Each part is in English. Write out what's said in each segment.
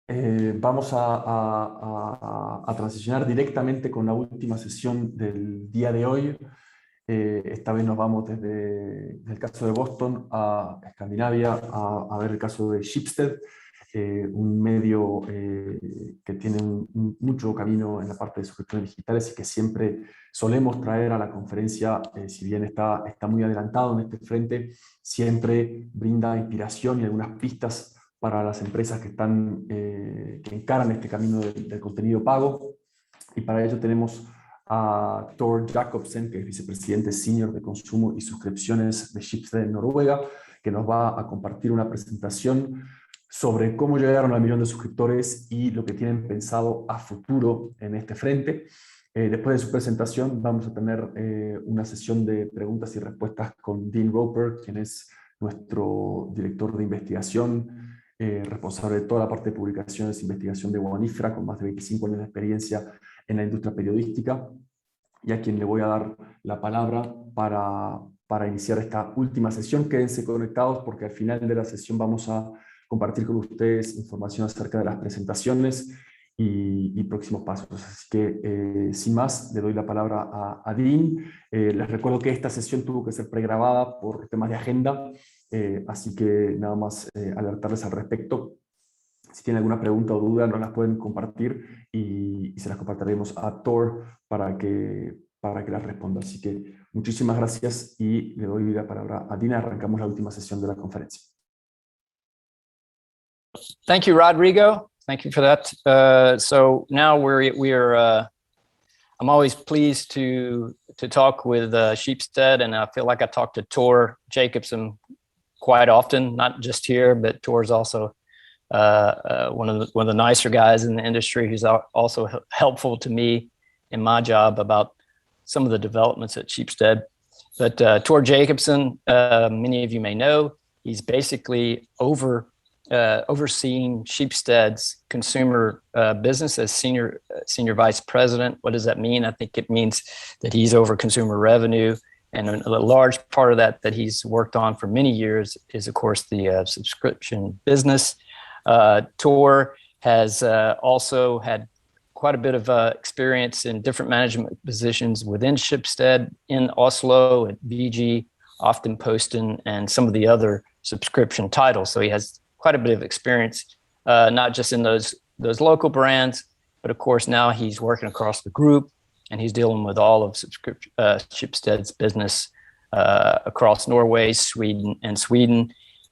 Vamos a transicionar directamente con la última sesión del día de hoy. Esta vez nos vamos desde el caso de Boston a Escandinavia a ver el caso de Schibsted, un medio que tiene mucho camino en la parte de suscripciones digitales y que siempre solemos traer a la conferencia, si bien está muy adelantado en este frente, siempre brinda inspiración y algunas pistas para las empresas que encaran este camino del contenido pago. Y para ello tenemos a Thor Jacobsen, que es vicepresidente senior de consumo y suscripciones de Schibsted en Noruega, que nos va a compartir una presentación sobre cómo llegaron al millón de suscriptores y lo que tienen pensado a futuro en este frente. Después de su presentación vamos a tener una sesión de preguntas y respuestas con Dean Roper, quien es nuestro director de investigación, responsable de toda la parte de publicaciones e investigación de WAN-IFRA, con más de 25 años de experiencia en la industria periodística, y a quien le voy a dar la palabra para iniciar esta última sesión. Quédense conectados porque al final de la sesión vamos a compartir con ustedes información acerca de las presentaciones y próximos pasos. Así que, sin más, le doy la palabra a Dean. Les recuerdo que esta sesión tuvo que ser pregrabada por temas de agenda, así que nada más alertarles al respecto. Si tienen alguna pregunta o duda, nos las pueden compartir y se las compartiremos a Thor para que las responda. Así que muchísimas gracias y le doy la palabra a Dina. Arrancamos la última sesión de la conferencia. Thank you, Rodrigo. Thank you for that. So now I'm always pleased to talk with Schibsted, and I feel like I talk to Thor Jacobsen quite often, not just here, but Thor's also one of the nicer guys in the industry who's also helpful to me in my job about some of the developments at Schibsted. But Thor Jacobsen, many of you may know, he's basically overseeing Schibsted's consumer business as senior vice president. What does that mean? I think it means that he's over consumer revenue, and a large part of that he's worked on for many years is, of course, the subscription business. Thor has also had quite a bit of experience in different management positions within Schibsted, in Oslo, at VG, Aftenposten, and some of the other subscription titles. So he has quite a bit of experience, not just in those local brands, but of course now he's working across the group, and he's dealing with all of Schibsted's business across Norway, Sweden.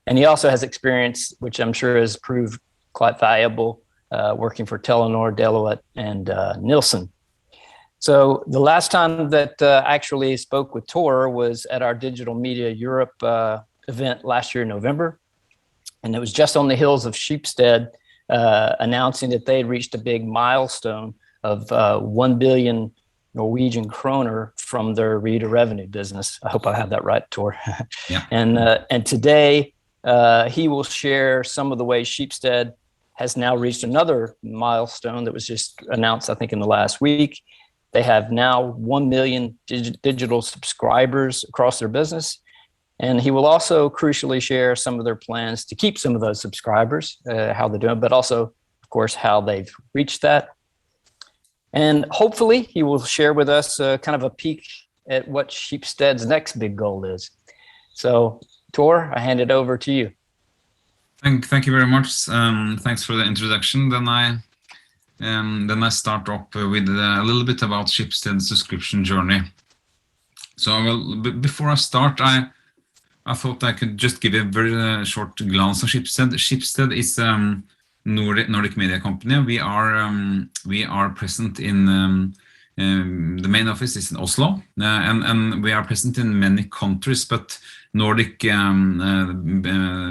And he also has experience, which I'm sure has proved quite valuable, working for Telenor, Deloitte, and Nielsen. So the last time that I actually spoke with Thor was at our Digital Media Europe event last year in November. And it was just on the heels of Schibsted announcing that they had reached a big milestone of 1 billion Norwegian kroner from their reader revenue business. I hope I have that right, Thor. Yeah. And today he will share some of the ways Schibsted has now reached another milestone that was just announced, I think, in the last week. They have now 1 million digital subscribers across their business. And he will also crucially share some of their plans to keep some of those subscribers, how they're doing, but also, of course, how they've reached that. And hopefully he will share with us kind of a peek at what Schibsted's next big goal is. So, Thor, I hand it over to you. Thank you very much. Thanks for the introduction. Then I start up with a little bit about Schibsted's subscription journey. So before I start, I thought I could just give a very short glance on Schibsted. Schibsted is Nordic media company. We are present in the main office is in Oslo, and we are present in many countries, but Nordic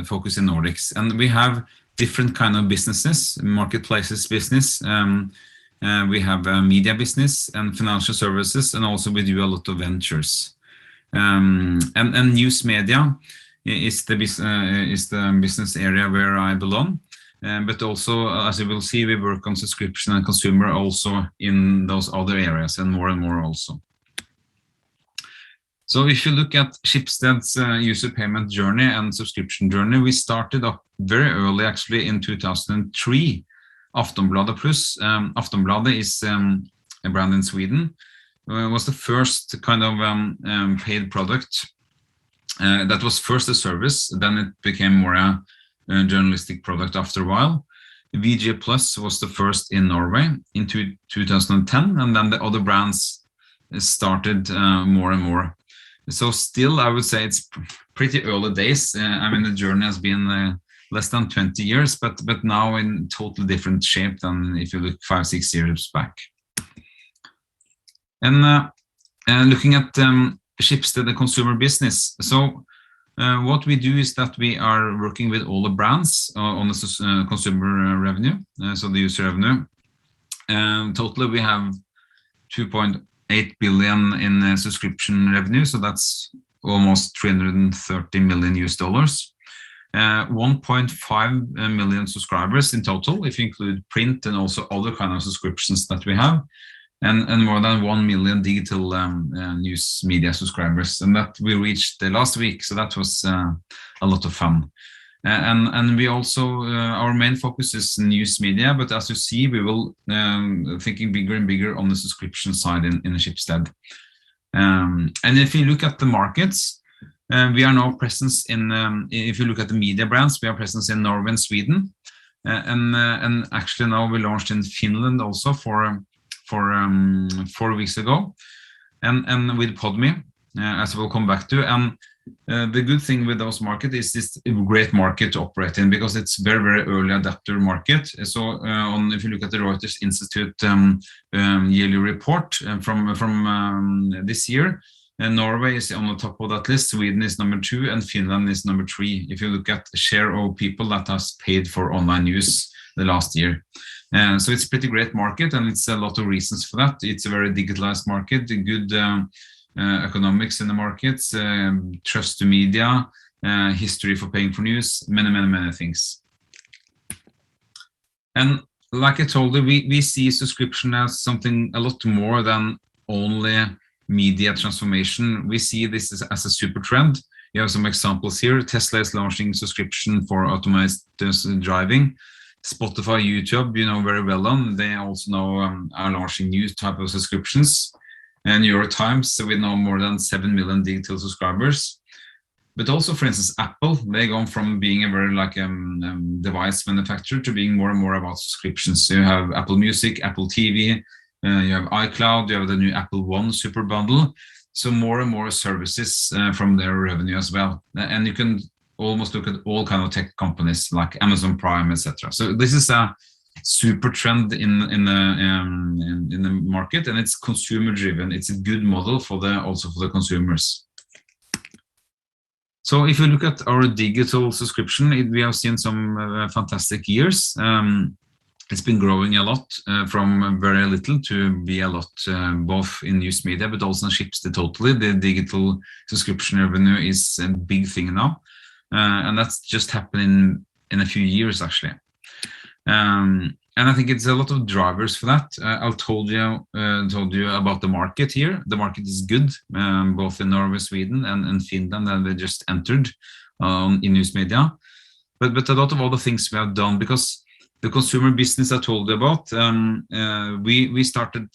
focus in Nordics, and we have different kind of businesses, marketplaces business. We have media business and financial services, and also we do a lot of ventures. And news media is the business area where I belong. But also, as you will see, we work on subscription and consumer also in those other areas, and more also. So if you look at Schibsted's user payment journey and subscription journey, we started up very early, actually in 2003, Aftonbladet Plus. Aftonbladet is a brand in Sweden. Was the first kind of paid product that was first a service, then it became more a journalistic product after a while. VG Plus was the first in Norway in 2010, and then the other brands started more and more. So still, I would say it's pretty early days. I mean, the journey has been less than 20 years, but now in totally different shape than if you look 5-6 years back. And looking at Schibsted, the consumer business. So what we do is that we are working with all the brands on the consumer revenue, so the user revenue. Totally, we have 2.8 billion in subscription revenue, so that's almost $330 million. 1.5 million subscribers in total, if you include print and also other kind of subscriptions that we have. And more than 1 million digital news media subscribers, and that we reached last week, so that was a lot of fun. And we also, our main focus is news media, but as you see, we will thinking bigger and bigger on the subscription side in Schibsted. And if you look at the markets, we are now present in, if you look at the media brands, we are present in Norway and Sweden, and actually now we launched in Finland also for 4 weeks ago, and with Podme, as we'll come back to. And the good thing with those markets is this great market to operate in, because it's very, very early adapter market. So if you look at the Reuters Institute yearly report from this year, Norway is on the top of that list, Sweden is number 2, and Finland is number 3. If you look at the share of people that has paid for online news the last year. So it's a pretty great market, and it's a lot of reasons for that. It's a very digitalized market, good economics in the markets, trust to media, history for paying for news, many things. And like I told you, we see subscription as something a lot more than only media transformation. We see this as a super trend. You have some examples here. Tesla is launching subscription for automated driving. Spotify, YouTube, you know very well on. They also now are launching new type of subscriptions. And New York Times, with now more than 7 million digital subscribers. But also, for instance, Apple, they gone from being a very device manufacturer to being more and more about subscriptions. So you have Apple Music, Apple TV, you have iCloud, you have the new Apple One super bundle. So more and more services from their revenue as well. And you can almost look at all kind of tech companies like Amazon Prime, etc. So this is a super trend in the market, and it's consumer driven. It's a good model also for the consumers. So if you look at our digital subscription, we have seen some fantastic years. It's been growing a lot from very little to be a lot, both in news media but also in Schibsted totally. The digital subscription revenue is a big thing now. And that's just happening in a few years, actually. And I think it's a lot of drivers for that. I told you about the market here. The market is good, both in Norway, Sweden, and Finland, that we just entered in news media. But a lot of other things we have done, because the consumer business I told you about, we started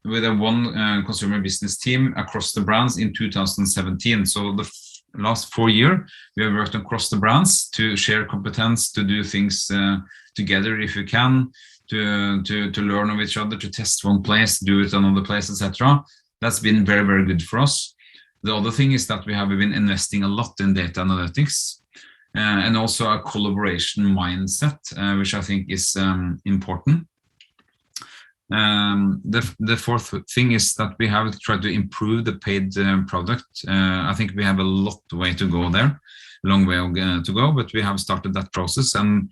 with one consumer business team across the brands in 2017. So the last 4 years, we have worked across the brands to share competence, to do things together if you can, to learn of each other, to test one place, do it another place, etc. That's been very, very good for us. The other thing is that we have been investing a lot in data analytics and also a collaboration mindset, which I think is important. The fourth thing is that we have tried to improve the paid product. I think we have a way to go there, long way to go, but we have started that process. And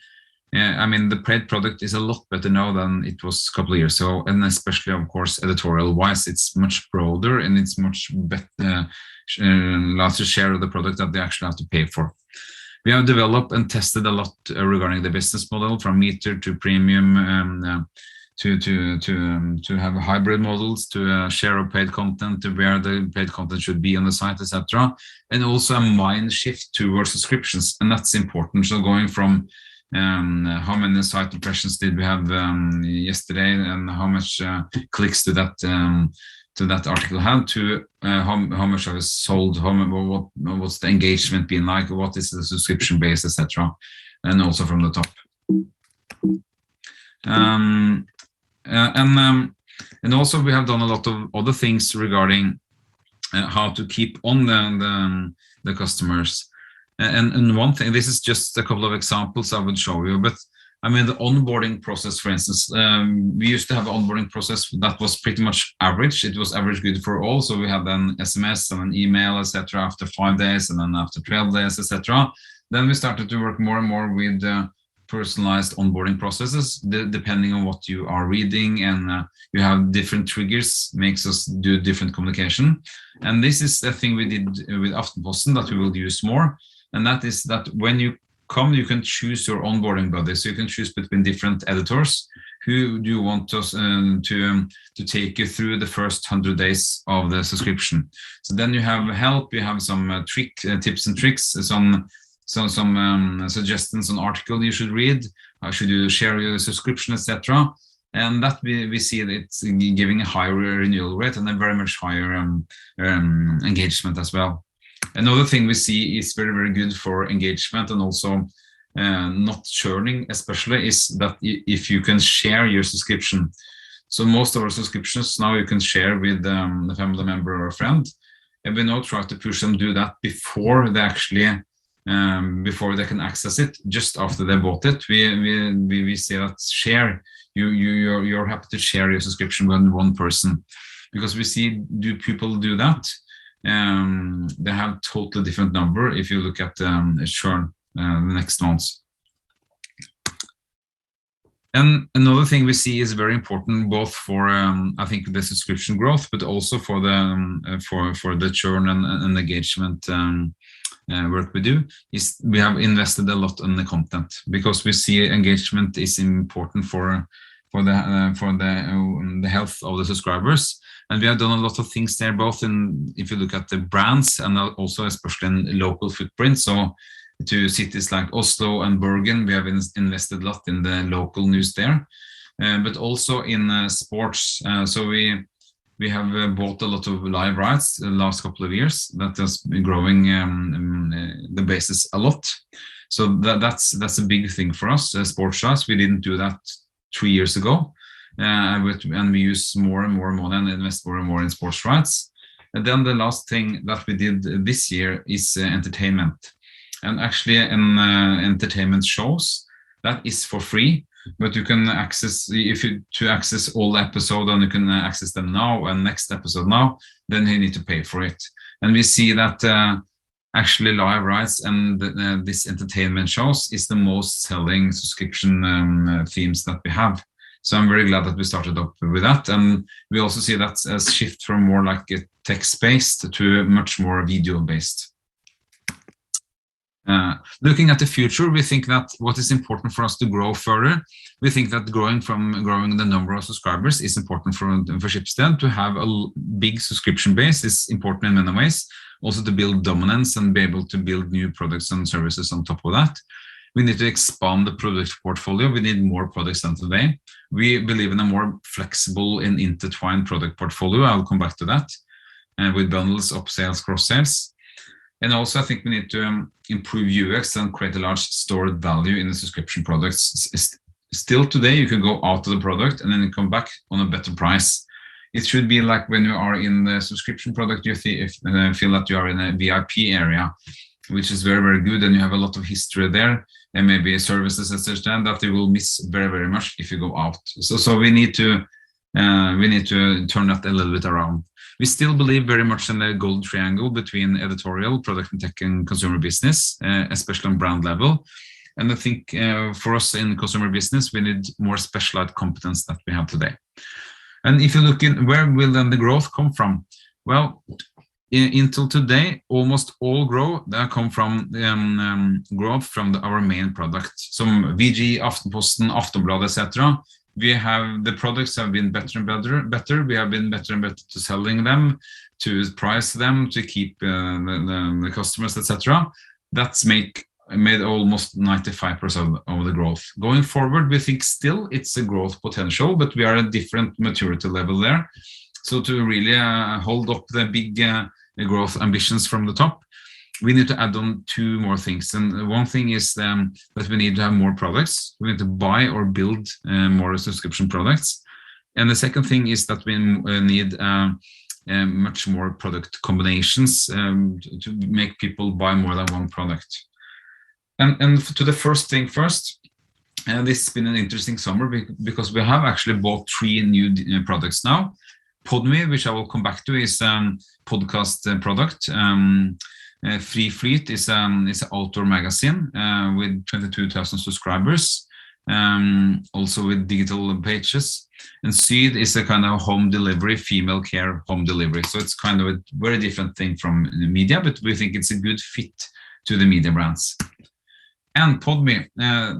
I mean, the paid product is a lot better now than it was a couple of years ago, and especially, of course, editorial-wise, it's much broader and it's much better, larger share of the product that they actually have to pay for. We have developed and tested a lot regarding the business model, from meter to premium, to have hybrid models, to share of paid content, to where the paid content should be on the site, etc. And also a mind shift towards subscriptions, and that's important. So going from how many site impressions did we have yesterday, and how much clicks to that article had, to how much of it sold, what's the engagement been like, what is the subscription base, etc., and also from the top. And also we have done a lot of other things regarding how to keep on the customers. And one thing, this is just a couple of examples I would show you, but I mean, the onboarding process, for instance, we used to have an onboarding process that was pretty much average. It was average good for all. So we had an SMS and an email, etc., after 5 days, and then after 12 days, etc. Then we started to work more and more with personalized onboarding processes, depending on what you are reading, and you have different triggers, makes us do different communication. And this is the thing we did with Aftenposten that we will use more. And that is that when you come, you can choose your onboarding buddy. So you can choose between different editors who do you want us to take you through the first 100 days of the subscription. So then you have help, you have some tips and tricks, some suggestions on article you should read, how should you share your subscription, etc. And that we see that it's giving a higher renewal rate and a very much higher engagement as well. Another thing we see is very, very good for engagement and also not churning, especially, is that if you can share your subscription. So most of our subscriptions now you can share with a family member or a friend, and we now try to push them to do that before they actually before they can access it. Just after they bought it, we say that share. You're happy to share your subscription with one person, because we see, do people do that? They have totally different number if you look at churn the next months. And another thing we see is very important, both for I think the subscription growth, but also for the churn and engagement work we do, is we have invested a lot in the content, because we see engagement is important for the health of the subscribers. And we have done a lot of things there, both in, if you look at the brands, and also especially in local footprint. So to cities like Oslo and Bergen, we have invested a lot in the local news there, but also in sports. So we have bought a lot of live rights the last couple of years. That has been growing the basis a lot. So that's a big thing for us. Sports rights, we didn't do that 3 years ago. And we use more and more money and invest more and more in sports rights. And then the last thing that we did this year is entertainment. And actually in entertainment shows, that is for free, but you can access, to access all the episodes, and you can access them now and next episode now, then you need to pay for it. And we see that actually live rights and this entertainment shows is the most selling subscription themes that we have. So I'm very glad that we started up with that. And we also see that as a shift from more like a text-based to much more video-based. Looking at the future, we think that what is important for us to grow further, we think that growing the number of subscribers is important for Schibsted. To have a big subscription base is important in many ways. Also to build dominance and be able to build new products and services on top of that. We need to expand the product portfolio. We need more products than today. We believe in a more flexible and intertwined product portfolio. I'll come back to that, with bundles, upsales, cross-sales. And also I think we need to improve UX and create a large stored value in the subscription products. Still today, you can go out of the product and then you come back on a better price. It should be like when you are in the subscription product, you feel that you are in a VIP area, which is very, very good, and you have a lot of history there, and maybe services, etc., that you will miss very, very much if you go out. So we need to turn that a little bit around. We still believe very much in the golden triangle between editorial, product and tech, and consumer business, especially on brand level. And I think for us in consumer business, we need more specialized competence that we have today. And if you look in, where will then the growth come from? Well, until today, almost all growth that come from growth from our main product. Some VG, Aftenposten, Aftonbladet, etc. We have the products have been better and better. We have been better and better to selling them, to price them, to keep the customers, etc. That's make made almost 95% of the growth. Going forward, we think still it's a growth potential, but we are at a different maturity level there. So to really hold up the big growth ambitions from the top, we need to add on two more things. And one thing is that we need to have more products. We need to buy or build more subscription products. And the second thing is that we need much more product combinations to make people buy more than one product. And to the first thing first, this has been an interesting summer because we have actually bought 3 new products now. Podme, which I will come back to, is a podcast product. Free Fleet is an outdoor magazine with 22,000 subscribers, also with digital pages. And Seed is a kind of home delivery, female care home delivery. So it's kind of a very different thing from the media, but we think it's a good fit to the media brands. And Podme,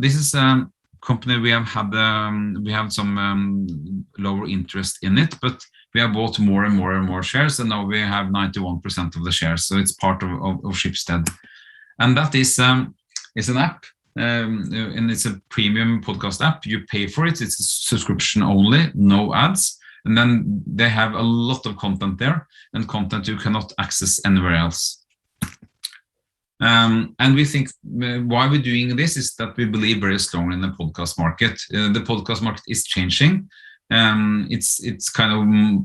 this is a company we have some lower interest in it, but we have bought more and more shares, and now we have 91% of the shares. So it's part of Schibsted. And that is an app, and it's a premium podcast app. You pay for it. It's a subscription only, no ads. And then they have a lot of content there, and content you cannot access anywhere else. And we think why we're doing this is that we believe very strongly in the podcast market. The podcast market is changing. It's kind of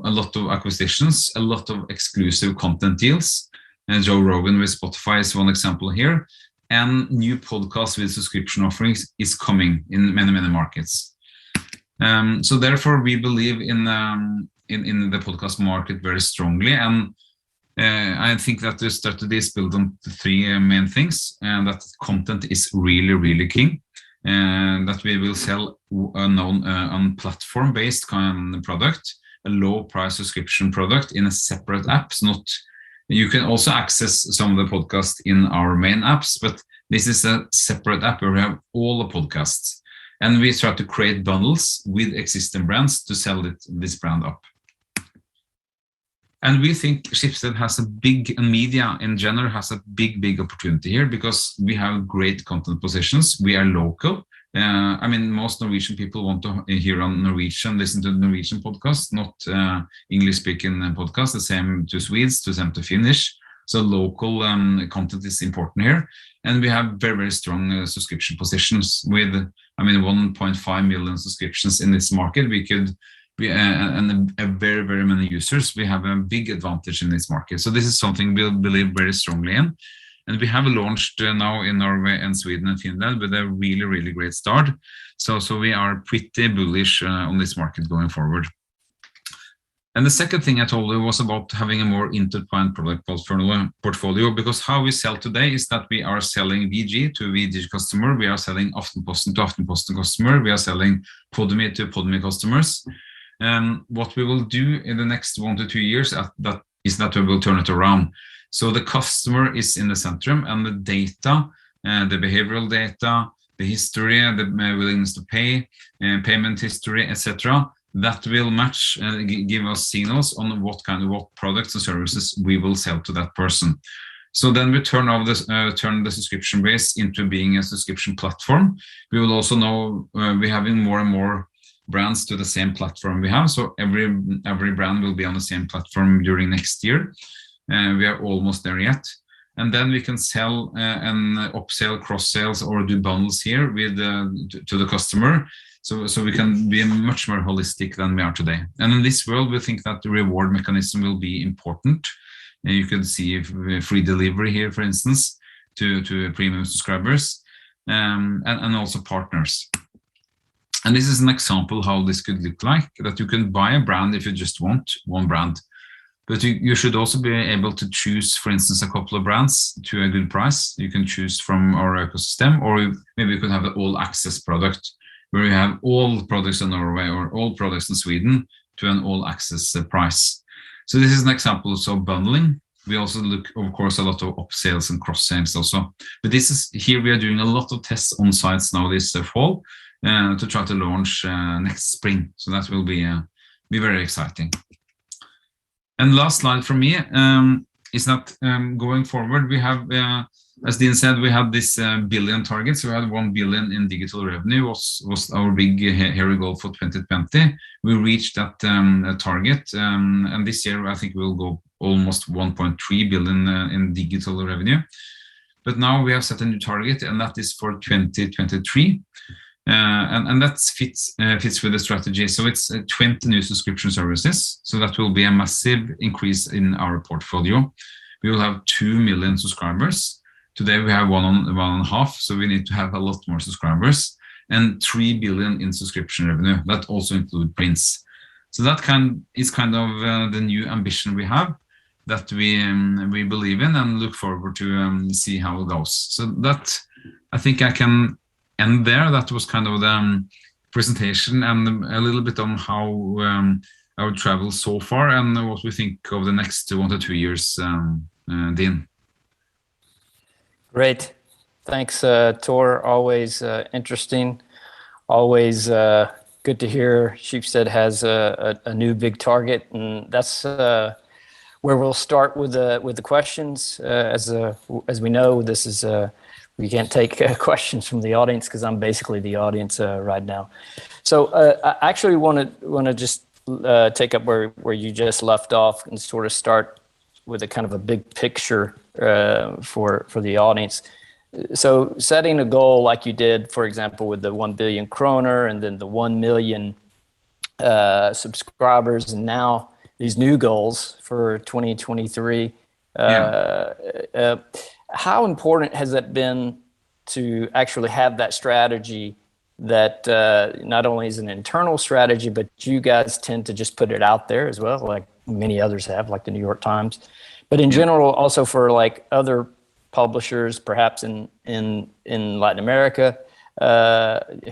a lot of acquisitions, a lot of exclusive content deals. Joe Rogan with Spotify is one example here. And new podcasts with subscription offerings is coming in many markets. So therefore, we believe in the podcast market very strongly. And I think that the strategy is built on 3 main things, and that content is really king. And that we will sell a platform-based kind of product, a low-price subscription product in a separate app. You can also access some of the podcasts in our main apps, but this is a separate app where we have all the podcasts. And we try to create bundles with existing brands to sell this brand up. And we think Schibsted has and media in general has a big opportunity here because we have great content positions. We are local. I mean, most Norwegian people want to hear on Norwegian, listen to Norwegian podcasts, not English-speaking podcasts, the same to Swedes, the same to Finnish. So local content is important here. And we have very strong subscription positions with, 1.5 million subscriptions in this market. And very many users. We have a big advantage in this market. So this is something we believe very strongly in. And we have launched now in Norway and Sweden and Finland with a really great start. So we are pretty bullish on this market going forward. And the second thing I told you was about having a more intertwined product portfolio, because how we sell today is that we are selling VG to VG customer, we are selling Aftenposten to Aftenposten customer, we are selling Podme to Podme customers. What we will do in the next 1 to 2 years is that we will turn it around. So the customer is in the center, and the data, the behavioral data, the history, the willingness to pay, payment history, etc., that will match and give us signals on what products and services we will sell to that person. So then we turn the subscription base into being a subscription platform. We will also know we're having more and more brands to the same platform we have. So every brand will be on the same platform during next year. We are almost there yet. And then we can sell and upsell, cross sales, or do bundles here with to the customer. So we can be much more holistic than we are today. And in this world, we think that the reward mechanism will be important. You can see free delivery here, for instance, to premium subscribers, and also partners. And this is an example how this could look like, that you can buy a brand if you just want one brand. But you should also be able to choose, for instance, a couple of brands to a good price. You can choose from our ecosystem, or maybe you could have the all-access product, where you have all products in Norway or all products in Sweden to an all-access price. So this is an example of bundling. We also look, of course, a lot of upsales and cross-sales also. But here we are doing a lot of tests on sites now this fall to try to launch next spring. So that will be very exciting. And last slide from me is that going forward, we have as Dean said, we had this billion target. So we had 1 billion in digital revenue was our big hairy goal for 2020. We reached that target, and this year I think we'll go almost 1.3 billion in digital revenue. But now we have set a new target, and that is for 2023. And that fits with the strategy. So it's 20 new subscription services. So that will be a massive increase in our portfolio. We will have 2 million subscribers. Today we have 1.5, so we need to have a lot more subscribers, and 3 billion in subscription revenue. That also includes prints. So that is kind of the new ambition we have, that we believe in and look forward to see how it goes. So that, I think I can end there. That was kind of the presentation and a little bit on how our travel so far and what we think of the next 1 to 2 years, Dean. Great. Thanks, Tor. Always interesting. Always good to hear Schibsted has a new big target, and that's where we'll start with the questions. As we know, this is we can't take questions from the audience because I'm basically the audience right now. So I actually want to just take up where you just left off and sort of start with a kind of a big picture for the audience. So setting a goal like you did, for example, with the 1 billion kroner and then the 1 million subscribers, and now these new goals for 2023. How important has that been to actually have that strategy that not only is an internal strategy, but you guys tend to just put it out there as well, like many others have, like the New York Times, but in general, also for like other publishers, perhaps in Latin America,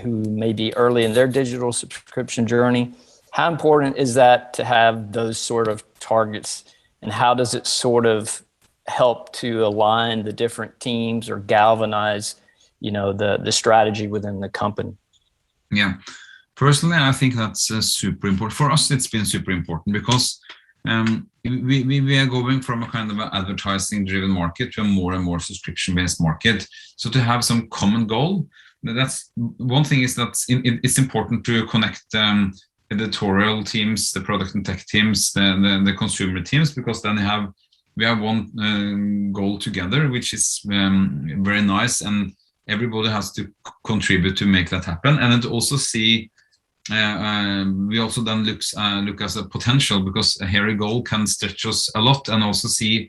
who may be early in their digital subscription journey. How important is that to have those sort of targets, and how does it sort of help to align the different teams or galvanize, the strategy within the company? Yeah, personally, I think that's super important. For us, it's been super important because we are going from a kind of an advertising-driven market to a more and more subscription-based market. So to have some common goal, that's one thing. Is that it's important to connect editorial teams, the product and tech teams, the consumer teams, because then we have one goal together, which is very nice, and everybody has to contribute to make that happen. And then also see, we also then look as a potential, because a hairy goal can stretch us a lot, and also see,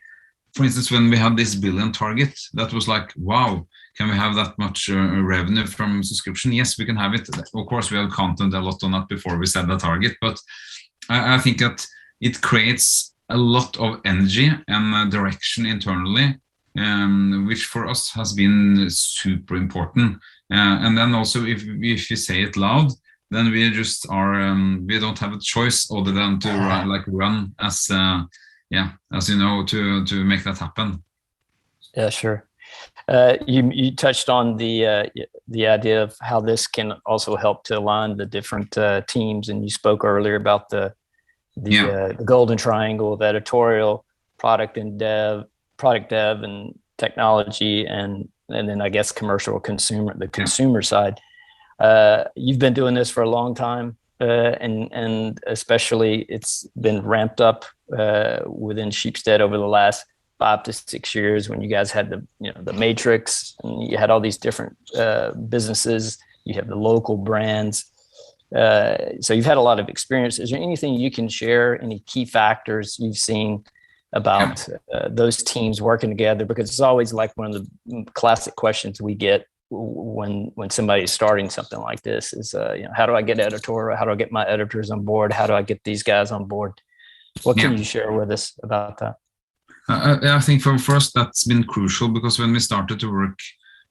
for instance, when we had this billion target, that was like, wow, can we have that much revenue from subscription? Yes, we can have it. Of course, we have counted a lot on that before we set the target, but I think that it creates a lot of energy and direction internally, which for us has been super important. And then also, if you say it loud, then we just are, we don't have a choice other than to run as you know, to make that happen. Yeah, sure. You touched on the idea of how this can also help to align the different teams, and you spoke earlier about the golden triangle of editorial, product dev, and technology, and then I guess commercial consumer side. You've been doing this for a long time, and especially it's been ramped up within Schibsted over the last 5 to 6 years, when you guys had the Matrix, and you had all these different businesses. You have the local brands. So you've had a lot of experience. Is there anything you can share, any key factors you've seen about those teams working together? Because it's always like one of the classic questions we get when somebody's starting something like this is, how do I get editorial? How do I get my editors on board? How do I get these guys on board? What can you share with us about that? I think for us that's been crucial, because when we started to work,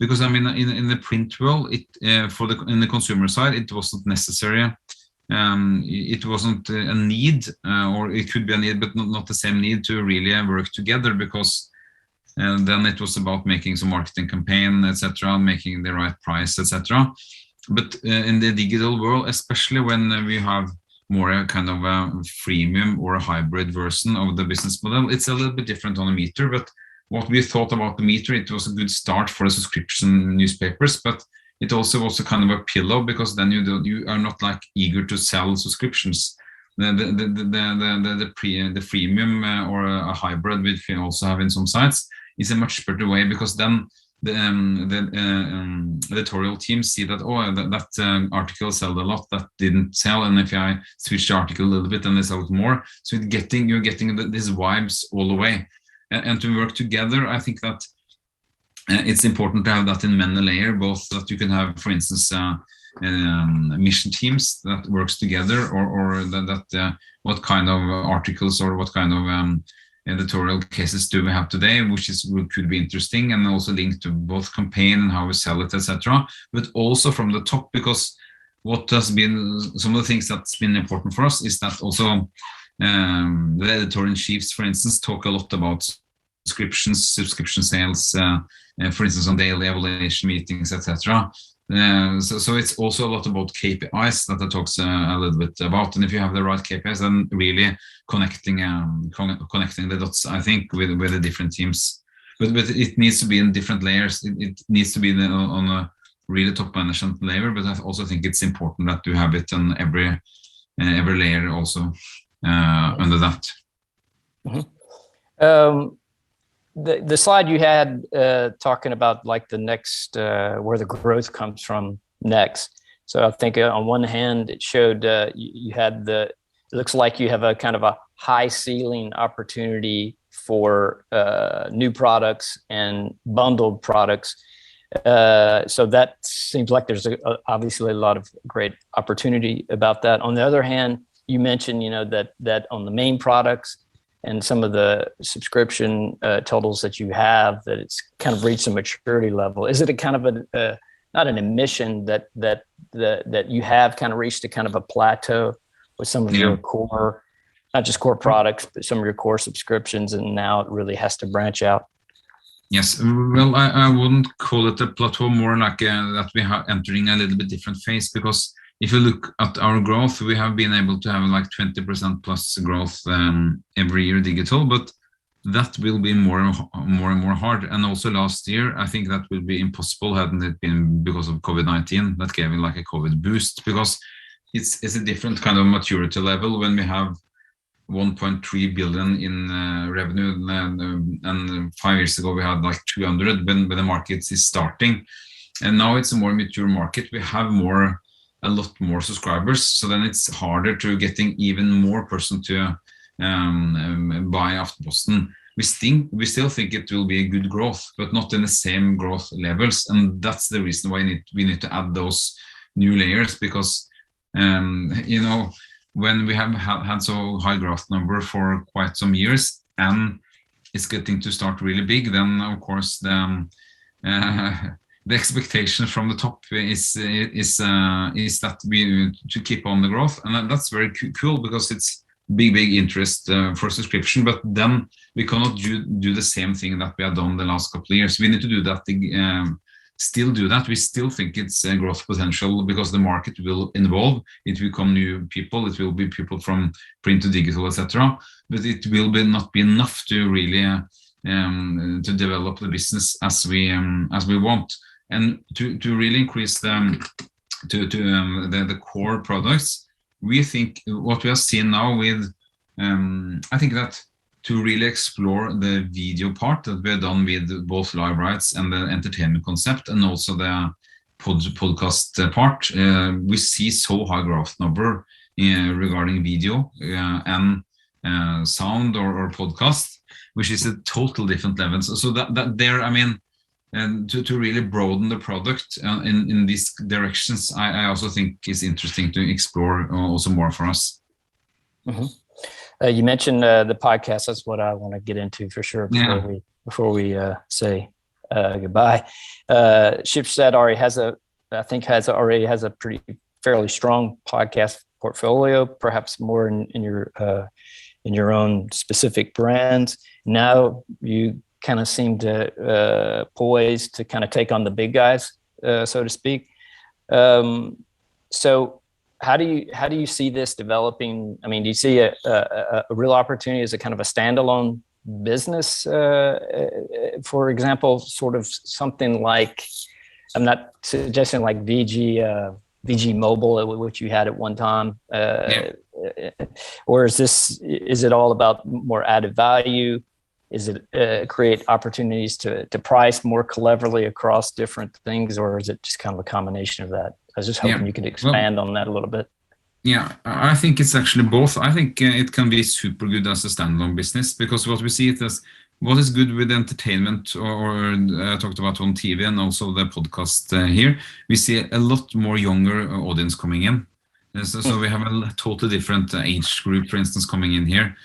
because I mean in the print world, in the consumer side, it wasn't necessary. It wasn't a need, or it could be a need, but not the same need to really work together, because then it was about making some marketing campaign, etc., making the right price, etc. But in the digital world, especially when we have more a kind of a freemium or a hybrid version of the business model, it's a little bit different on a meter. But what we thought about the meter, it was a good start for the subscription newspapers, but it also was a kind of a pillow, because then you are not like eager to sell subscriptions. The freemium or a hybrid, which we also have in some sites, is a much better way, because then the editorial teams see that, oh, that article sold a lot, that didn't sell, and if I switch the article a little bit, then they sell it more. So you're getting these vibes all the way, and to work together. I think that it's important to have that in many layers, both that you can have, for instance, mission teams that works together, or that what kind of articles or what kind of editorial cases do we have today, which could be interesting, and also linked to both campaign and how we sell it, etc. But also from the top, because what has been some of the things that's been important for us is that also the editor-in-chiefs, for instance, talk a lot about subscription sales, for instance, on daily evaluation meetings, etc. So it's also a lot about KPIs that it talks a little bit about, and if you have the right KPIs, then really connecting the dots, I think, with the different teams. But it needs to be in different layers. It needs to be on a really top management layer, but I also think it's important that you have it on every layer also under that. Mm-hmm. The slide you had talking about like the next, where the growth comes from next. So I think on one hand, it showed you had it looks like you have a kind of a high ceiling opportunity for new products and bundled products. So that seems like there's obviously a lot of great opportunity about that. On the other hand, you mentioned, that on the main products and some of the subscription totals that you have, that it's kind of reached a maturity level. Is it a kind of not an admission that you have kind of reached a kind of a plateau with some of your core, not just core products, but some of your core subscriptions, and now it really has to branch out? Yes, well, I wouldn't call it a plateau, more like that we are entering a little bit different phase, because if you look at our growth, we have been able to have like 20% plus growth every year digital, but that will be more and more hard. And also last year, I think that will be impossible hadn't it been because of COVID-19. That gave it like a COVID boost, because it's a different kind of maturity level when we have 1.3 billion in revenue, and 5 years ago we had like 200 when the market is starting, and now it's a more mature market. We have a lot more subscribers, so then it's harder to getting even more person to buy Aftenposten. We still think it will be a good growth, but not in the same growth levels, and that's the reason why we need to add those new layers, because when we have had so high growth number for quite some years and it's getting to start really big, then of course the expectation from the top is that we to keep on the growth, and that's very cool, because it's big interest for subscription. But then we cannot do the same thing that we have done the last couple of years. We need to do that, still do that. We still think it's a growth potential, because the market will evolve. It will come new people. It will be people from print to digital, etc. But it will not be enough to really to develop the business as we want. And to really increase the core products, we think what we have seen now with, I think that to really explore the video part that we have done with both live rights and the entertainment concept, and also the podcast part, we see so high growth number regarding video and sound or podcast, which is a total different level. So that there, I mean, and to really broaden the product in these directions, I also think is interesting to explore also more for us. Mm-hmm. You mentioned the podcast. That's what I want to get into for sure before we say goodbye. Schibsted already has a pretty fairly strong podcast portfolio, perhaps more in your own specific brands. Now you kind of seem to poised to kind of take on the big guys, so to speak. So how do you see this developing? I mean, do you see a real opportunity as a kind of a standalone business? For example, sort of something like, I'm not suggesting like VG Mobile, which you had at one time, or is it all about more added value? Is it create opportunities to price more cleverly across different things, or is it just kind of a combination of that? I was just hoping you could expand on that a little bit. Yeah, I think it's actually both. I think it can be super good as a standalone business, because what we see it as, what is good with entertainment, or I talked about on TV and also the podcast here, we see a lot more younger audience coming in. So we have a totally different age group, for instance, coming in here.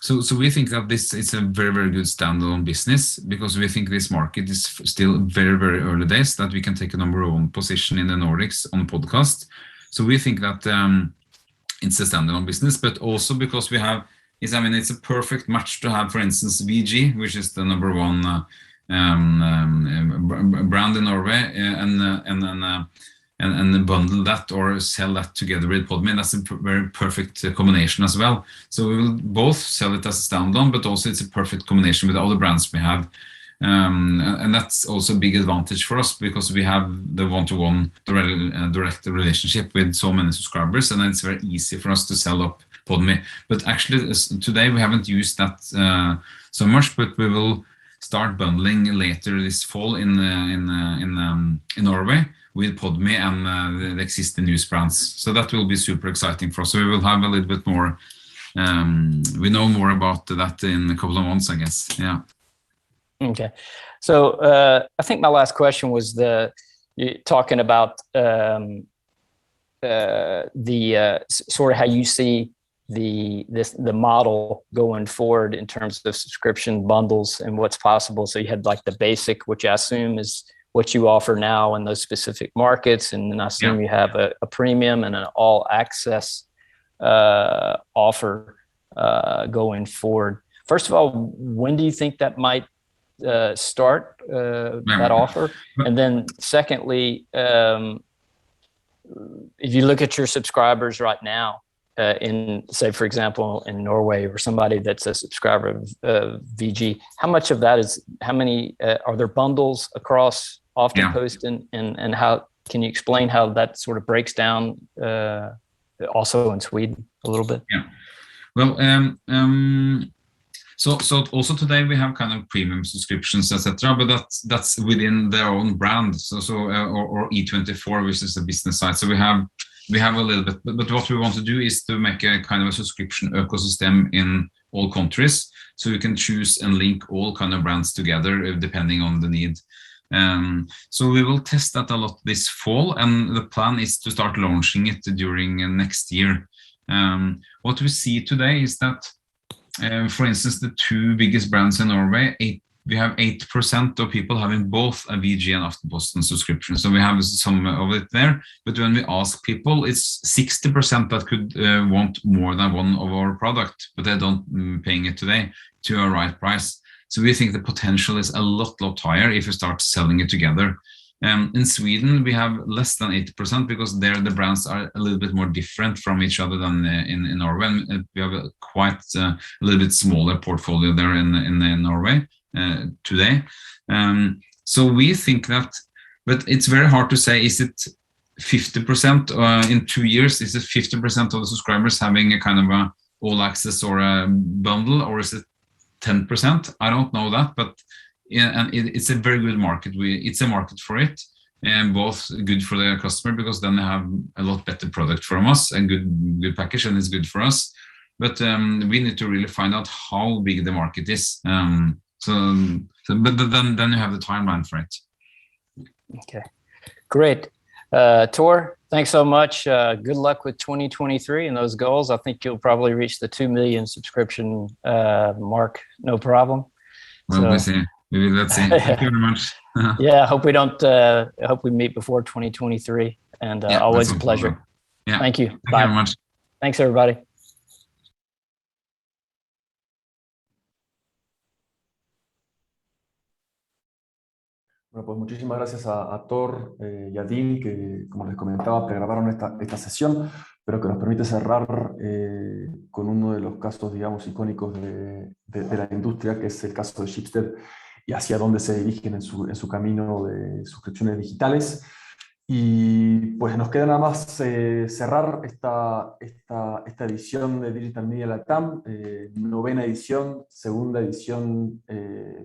So we think that this is a very, very good standalone business, because we think this market is still very, very early days, that we can take a #1 position in the Nordics on podcast. So we think that it's a standalone business, but also because we have, it's a perfect match to have, for instance, VG, which is the #1 brand in Norway, and bundle that or sell that together with Podme. That's a very perfect combination as well. So we will both sell it as a standalone, but also it's a perfect combination with the other brands we have. And that's also a big advantage for us, because we have the one-to-one direct relationship with so many subscribers, and it's very easy for us to sell up Podme. But actually today we haven't used that so much, but we will start bundling later this fall in Norway with Podme and the existing news brands. So that will be super exciting for us. So we will have a little bit more, we know more about that in a couple of months, I guess. Yeah. Okay. So I think my last question was talking about sort of how you see the model going forward in terms of subscription bundles and what's possible. So you had like the basic, which I assume is what you offer now in those specific markets, and then I assume you have a premium and an all access offer going forward. First of all, when do you think that might start that offer? And then secondly, if you look at your subscribers right now, in, say, for example, in Norway, or somebody that's a subscriber of VG, how much of that is, how many are there bundles across often post, and how can you explain how that sort of breaks down also in Sweden a little bit? Yeah, well, so also today we have kind of premium subscriptions, etc., but that's within their own brand. Or E24, which is a business site. So we have a little bit, but what we want to do is to make a kind of a subscription ecosystem in all countries, so you can choose and link all kind of brands together depending on the need. So we will test that a lot this fall, and the plan is to start launching it during next year. What we see today is that, for instance, the two biggest brands in Norway, we have 8% of people having both a VG and Aftenposten subscription. So we have some of it there. But when we ask people, it's 60% that could want more than one of our product, but they don't paying it today to a right price. So we think the potential is a lot higher if you start selling it together. In Sweden, we have less than 80% because there the brands are a little bit more different from each other than in Norway. And we have a little bit smaller portfolio there in Norway today. So we think that, but it's very hard to say, is it 50% in 2 years? Is it 50% of the subscribers having a kind of a all access or a bundle, or is it 10%? I don't know that, but and it's a very good market. It's a market for it, and both good for the customer, because then they have a lot better product from us, and good package, and it's good for us. But we need to really find out how big the market is. But then you have the timeline for it. Okay, great. Tor, thanks so much. Good luck with 2023 and those goals. I think you'll probably reach the 2 million subscription mark, no problem. Well, we'll see. Let's see. Thank you very much. Yeah, I hope we meet before 2023, and always a pleasure. Yeah. Thank you. Thank Bye. you very much. Thanks, everybody. Bueno, pues muchísimas gracias a Thor y a Dean, que como les comentaba, pregrabaron esta sesión, pero que nos permite cerrar con uno de los casos, digamos, icónicos de la industria, que es el caso de Schibsted y hacia dónde se dirigen en su camino de suscripciones digitales. Y pues nos queda nada más cerrar esta edición de Digital Media Latam, novena edición, segunda edición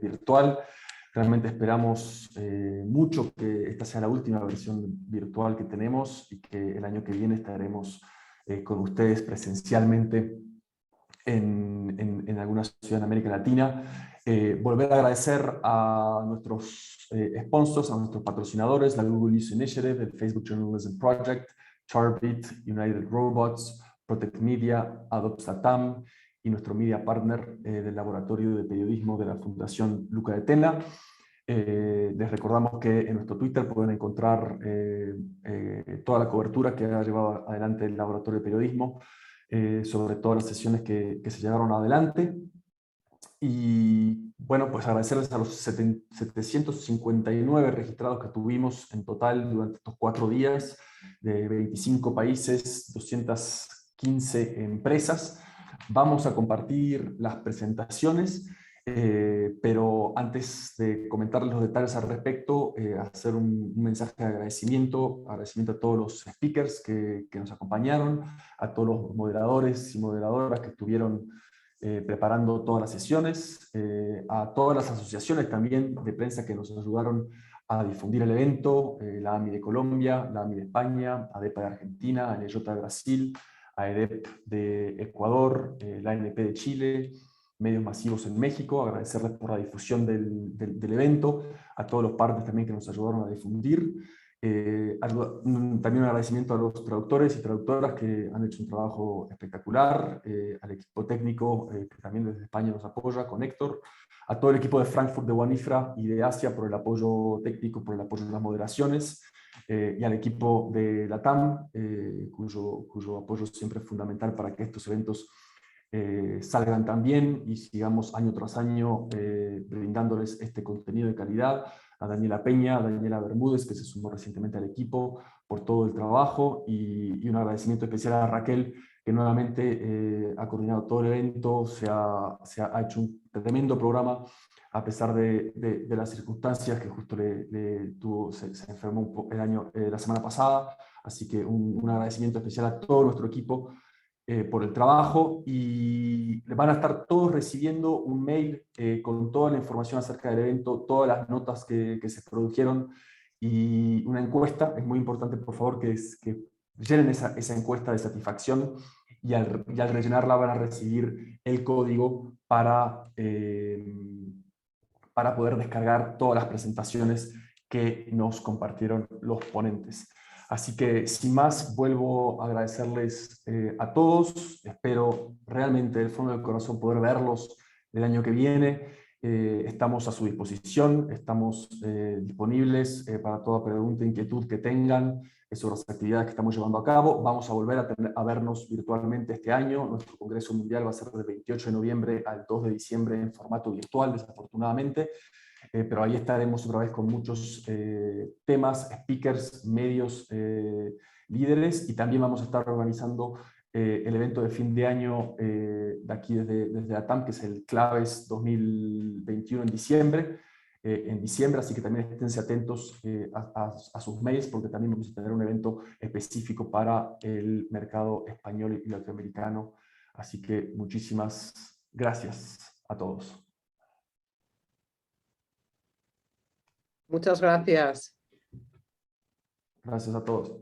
virtual. Realmente esperamos mucho que esta sea la última versión virtual que tenemos y que el año que viene estaremos con ustedes presencialmente en alguna ciudad de América Latina. Volver a agradecer a nuestros sponsors, a nuestros patrocinadores, la Google News Initiative, el Facebook Journalism Project, Charbit, United Robots, Protect Media, Adopt Latam y nuestro media partner del Laboratorio de Periodismo de la Fundación Luca de Tena. Les recordamos que en nuestro Twitter pueden encontrar toda la cobertura que ha llevado adelante el Laboratorio de Periodismo sobre todas las sesiones que se llevaron adelante. Y bueno, pues agradecerles a los 759 registrados que tuvimos en total durante estos 4 días, de 25 países, 215 empresas. Vamos a compartir las presentaciones, pero antes de comentarles los detalles al respecto, hacer un mensaje de agradecimiento a todos los speakers que nos acompañaron, a todos los moderadores y moderadoras que estuvieron preparando todas las sesiones, a todas las asociaciones también de prensa que nos ayudaron a difundir el evento, la AMI de Colombia, la AMI de España, ADEPA de Argentina, ANEJ de Brasil, AEDEP de Ecuador, la ANP de Chile, Medios Masivos en México, agradecerles por la difusión del evento, a todos los partners también que nos ayudaron a difundir. También un agradecimiento a los traductores y traductoras que han hecho un trabajo espectacular, al equipo técnico que también desde España nos apoya, con Héctor, a todo el equipo de Frankfurt, de WAN-IFRA y de Asia por el apoyo técnico, por el apoyo en las moderaciones, y al equipo de Latam, cuyo apoyo siempre es fundamental para que estos eventos salgan tan bien y sigamos año tras año brindándoles este contenido de calidad. A Daniela Peña, a Daniela Bermúdez, que se sumó recientemente al equipo, por todo el trabajo, y un agradecimiento especial a Raquel, que nuevamente ha todo el evento, se ha hecho un tremendo programa, a pesar de las circunstancias que justo se enfermó la semana pasada. Así que un agradecimiento especial a todo nuestro equipo por el trabajo, y van a estar todos recibiendo un mail con toda la información acerca del evento, todas las notas que se produjeron y una encuesta. Es muy importante, por favor, que llenen esa encuesta de satisfacción, y al rellenarla van a recibir el código para poder descargar todas las presentaciones que nos compartieron los ponentes. Así que, sin más, vuelvo a agradecerles a todos. Espero realmente del fondo del corazón poder verlos el año que viene. Estamos a su disposición, estamos disponibles para toda pregunta e inquietud que tengan sobre las actividades que estamos llevando a cabo. Vamos a volver a vernos virtualmente este año. Nuestro Congreso Mundial va a ser del 28 de noviembre al 2 de diciembre en formato virtual, desafortunadamente. Pero ahí estaremos otra vez con muchos temas, speakers, medios, líderes, y también vamos a estar organizando el evento de fin de año de aquí desde ATAM, que es el Claves 2021 en diciembre, así que también esténse atentos a sus mails, porque también vamos a tener un evento específico para el mercado español y latinoamericano. Así que muchísimas gracias a todos. Muchas gracias. Gracias a todos.